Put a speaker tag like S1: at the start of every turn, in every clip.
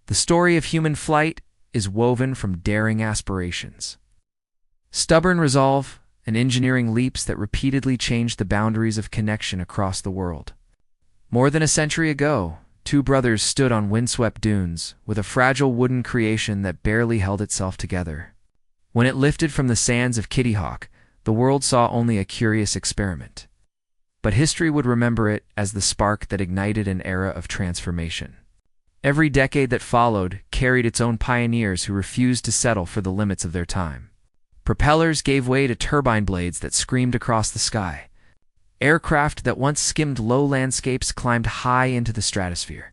S1: The story of human flight is woven from daring aspirations, stubborn resolve, and engineering leaps that repeatedly changed the boundaries of connection across the world. More than a century ago, two brothers stood on windswept dunes with a fragile wooden creation that barely held itself together. When it lifted from the sands of Kitty Hawk, the world saw only a curious experiment. But history would remember it as the spark that ignited an era of transformation. Every decade that followed carried its own pioneers who refused to settle for the limits of their time. Propellers gave way to turbine blades that screamed across the sky. Aircraft that once skimmed low landscapes climbed high into the stratosphere.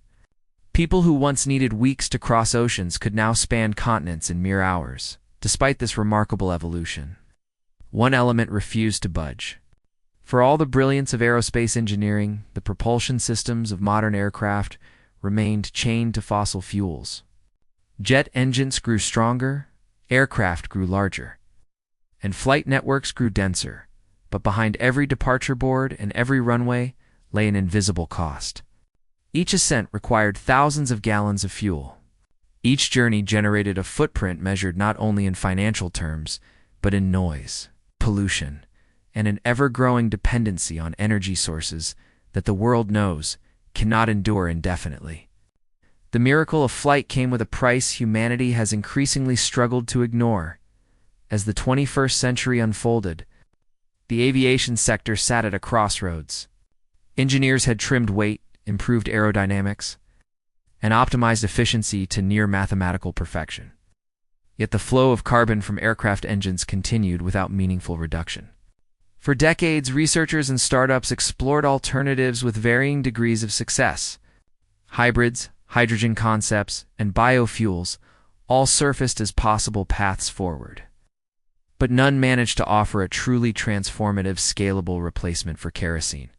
S1: People who once needed weeks to cross oceans could now span continents in mere hours. Despite this remarkable evolution, one element refused to budge. For all the brilliance of aerospace engineering, the propulsion systems of modern aircraft remained chained to fossil fuels. Jet engines grew stronger, aircraft grew larger, and flight networks grew denser. But behind every departure board and every runway lay an invisible cost. Each ascent required thousands of gallons of fuel. Each journey generated a footprint measured not only in financial terms, but in noise, pollution, and an ever-growing dependency on energy sources that the world knows cannot endure indefinitely. The miracle of flight came with a price humanity has increasingly struggled to ignore. As the 21st century unfolded, the aviation sector sat at a crossroads. Engineers had trimmed weight, improved aerodynamics, and optimized efficiency to near mathematical perfection. Yet the flow of carbon from aircraft engines continued without meaningful reduction. For decades, researchers and startups explored alternatives with varying degrees of success. Hybrids, hydrogen concepts, and biofuels all surfaced as possible paths forward. But none managed to offer a truly transformative, scalable replacement for kerosene.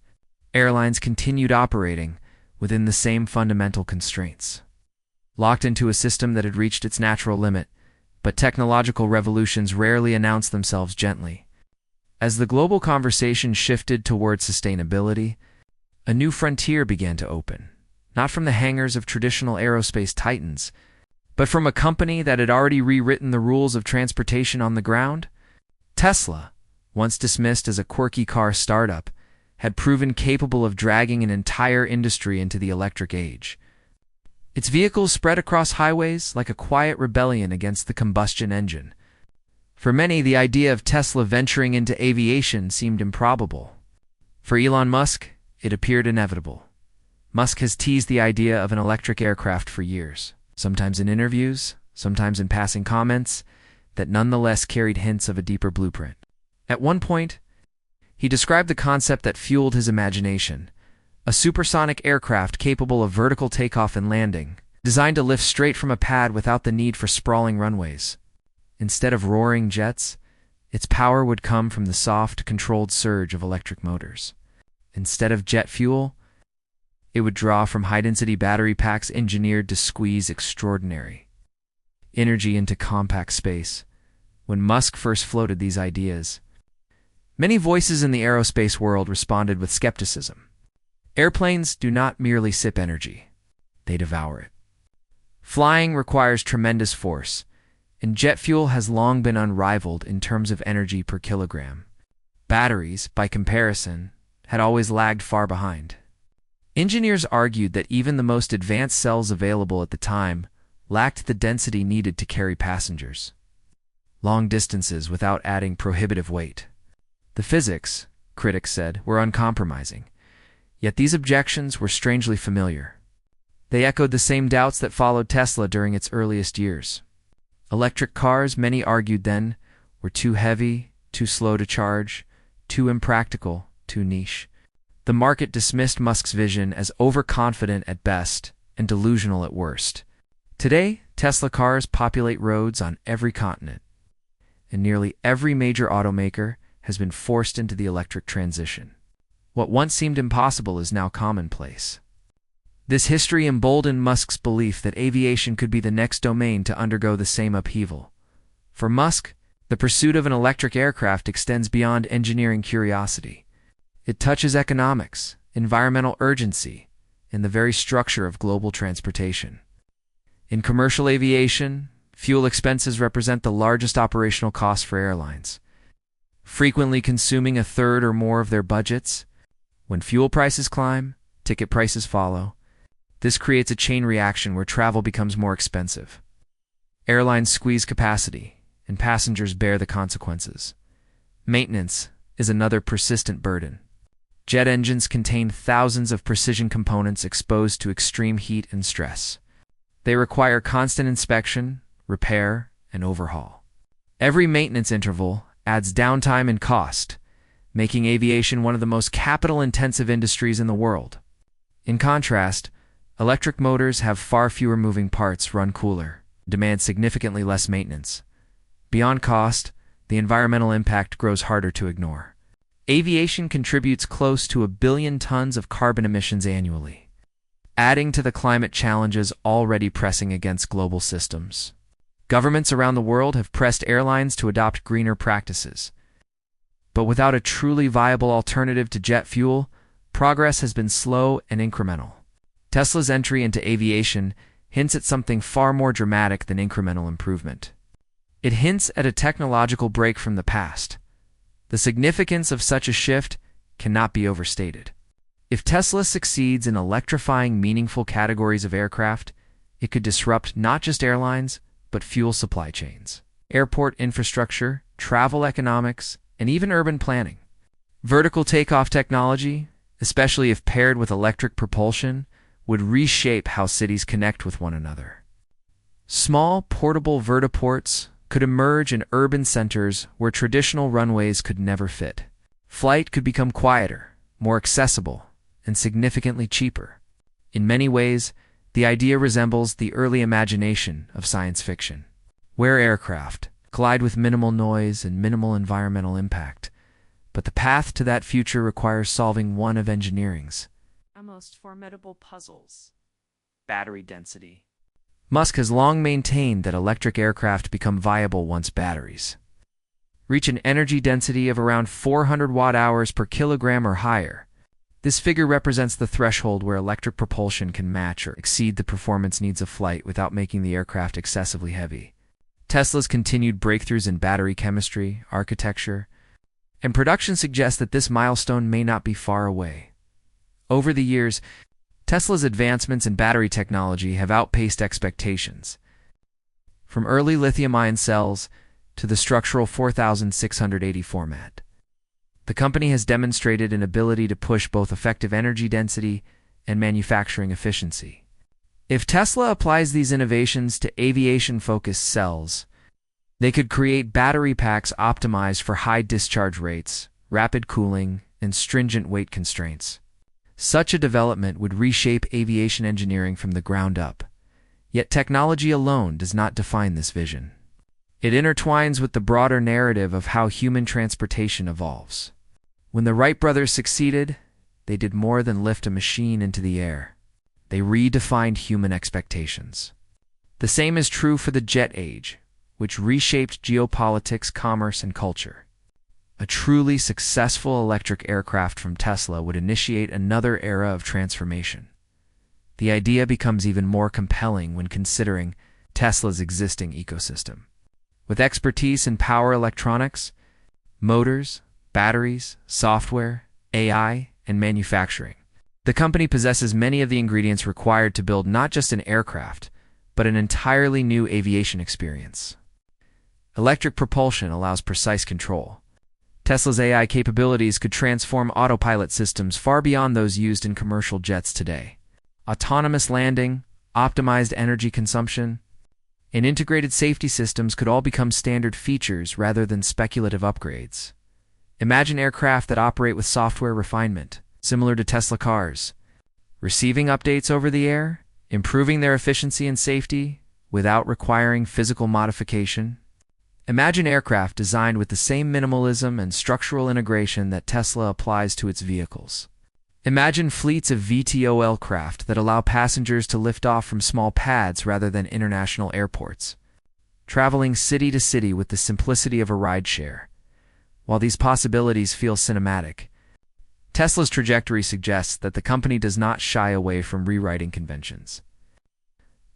S1: Airlines continued operating within the same fundamental constraints, locked into a system that had reached its natural limit, but technological revolutions rarely announced themselves gently. As the global conversation shifted toward sustainability, a new frontier began to open, not from the hangars of traditional aerospace titans, but from a company that had already rewritten the rules of transportation on the ground. Tesla, once dismissed as a quirky car startup, had proven capable of dragging an entire industry into the electric age. Its vehicles spread across highways like a quiet rebellion against the combustion engine. For many, the idea of Tesla venturing into aviation seemed improbable. For Elon Musk, it appeared inevitable. Musk has teased the idea of an electric aircraft for years, sometimes in interviews, sometimes in passing comments, that nonetheless carried hints of a deeper blueprint. At one point, he described the concept that fueled his imagination: a supersonic aircraft capable of vertical takeoff and landing, designed to lift straight from a pad without the need for sprawling runways. Instead of roaring jets, its power would come from the soft, controlled surge of electric motors. Instead of jet fuel, it would draw from high-density battery packs engineered to squeeze extraordinary energy into compact space. When Musk first floated these ideas, many voices in the aerospace world responded with skepticism. Airplanes do not merely sip energy, they devour it. Flying requires tremendous force, and jet fuel has long been unrivaled in terms of energy per kilogram. Batteries, by comparison, had always lagged far behind. Engineers argued that even the most advanced cells available at the time lacked the density needed to carry passengers long distances without adding prohibitive weight. The physics, critics said, were uncompromising, yet these objections were strangely familiar. They echoed the same doubts that followed Tesla during its earliest years. Electric cars, many argued then, were too heavy, too slow to charge, too impractical, too niche. The market dismissed Musk's vision as overconfident at best and delusional at worst. Today, Tesla cars populate roads on every continent, and nearly every major automaker has been forced into the electric transition. What once seemed impossible is now commonplace. This history emboldened Musk's belief that aviation could be the next domain to undergo the same upheaval. For Musk, the pursuit of an electric aircraft extends beyond engineering curiosity. It touches economics, environmental urgency, and the very structure of global transportation. In commercial aviation, fuel expenses represent the largest operational cost for airlines, frequently consuming a third or more of their budgets. When fuel prices climb, ticket prices follow. This creates a chain reaction where travel becomes more expensive. Airlines squeeze capacity, and passengers bear the consequences. Maintenance is another persistent burden. Jet engines contain thousands of precision components exposed to extreme heat and stress. They require constant inspection, repair, and overhaul. Every maintenance interval adds downtime and cost, making aviation one of the most capital-intensive industries in the world. In contrast, electric motors have far fewer moving parts, run cooler, demand significantly less maintenance. Beyond cost, the environmental impact grows harder to ignore. Aviation contributes close to 1 billion tons of carbon emissions annually, adding to the climate challenges already pressing against global systems. Governments around the world have pressed airlines to adopt greener practices. But without a truly viable alternative to jet fuel, progress has been slow and incremental. Tesla's entry into aviation hints at something far more dramatic than incremental improvement. It hints at a technological break from the past. The significance of such a shift cannot be overstated. If Tesla succeeds in electrifying meaningful categories of aircraft, it could disrupt not just airlines, but fuel supply chains, airport infrastructure, travel economics, and even urban planning. Vertical takeoff technology, especially if paired with electric propulsion, would reshape how cities connect with one another. Small, portable vertiports could emerge in urban centers where traditional runways could never fit. Flight could become quieter, more accessible, and significantly cheaper. In many ways, the idea resembles the early imagination of science fiction, where aircraft collide with minimal noise and minimal environmental impact. But the path to that future requires solving one of engineering's most formidable puzzles: battery density. Musk has long maintained that electric aircraft become viable once batteries reach an energy density of around 400 watt-hours per kilogram or higher. This figure represents the threshold where electric propulsion can match or exceed the performance needs of flight without making the aircraft excessively heavy. Tesla's continued breakthroughs in battery chemistry, architecture, and production suggest that this milestone may not be far away. Over the years, Tesla's advancements in battery technology have outpaced expectations. From early lithium-ion cells to the structural 4680 format, the company has demonstrated an ability to push both effective energy density and manufacturing efficiency. If Tesla applies these innovations to aviation-focused cells, they could create battery packs optimized for high discharge rates, rapid cooling, and stringent weight constraints. Such a development would reshape aviation engineering from the ground up. Yet technology alone does not define this vision. It intertwines with the broader narrative of how human transportation evolves. When the Wright brothers succeeded, they did more than lift a machine into the air. They redefined human expectations. The same is true for the jet age, which reshaped geopolitics, commerce, and culture. A truly successful electric aircraft from Tesla would initiate another era of transformation. The idea becomes even more compelling when considering Tesla's existing ecosystem. With expertise in power electronics, motors, batteries, software, AI, and manufacturing, the company possesses many of the ingredients required to build not just an aircraft, but an entirely new aviation experience. Electric propulsion allows precise control. Tesla's AI capabilities could transform autopilot systems far beyond those used in commercial jets today. Autonomous landing, optimized energy consumption, and integrated safety systems could all become standard features rather than speculative upgrades. Imagine aircraft that operate with software refinement, similar to Tesla cars, receiving updates over the air, improving their efficiency and safety without requiring physical modification. Imagine aircraft designed with the same minimalism and structural integration that Tesla applies to its vehicles. Imagine fleets of VTOL craft that allow passengers to lift off from small pads rather than international airports, traveling city to city with the simplicity of a rideshare. While these possibilities feel cinematic, Tesla's trajectory suggests that the company does not shy away from rewriting conventions.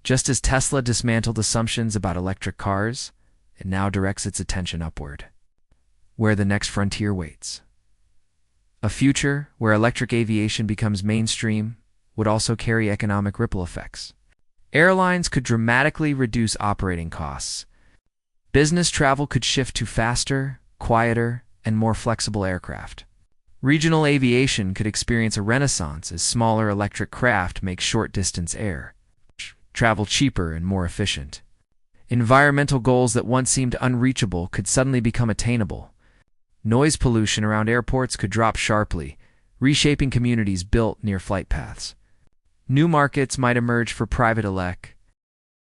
S1: Just as Tesla dismantled assumptions about electric cars, it now directs its attention upward, where the next frontier waits. A future where electric aviation becomes mainstream would also carry economic ripple effects. Airlines could dramatically reduce operating costs. Business travel could shift to faster, quieter, and more flexible aircraft. Regional aviation could experience a renaissance as smaller electric craft make short-distance air travel cheaper and more efficient. Environmental goals that once seemed unreachable could suddenly become attainable. Noise pollution around airports could drop sharply, reshaping communities built near flight paths. New markets might emerge for private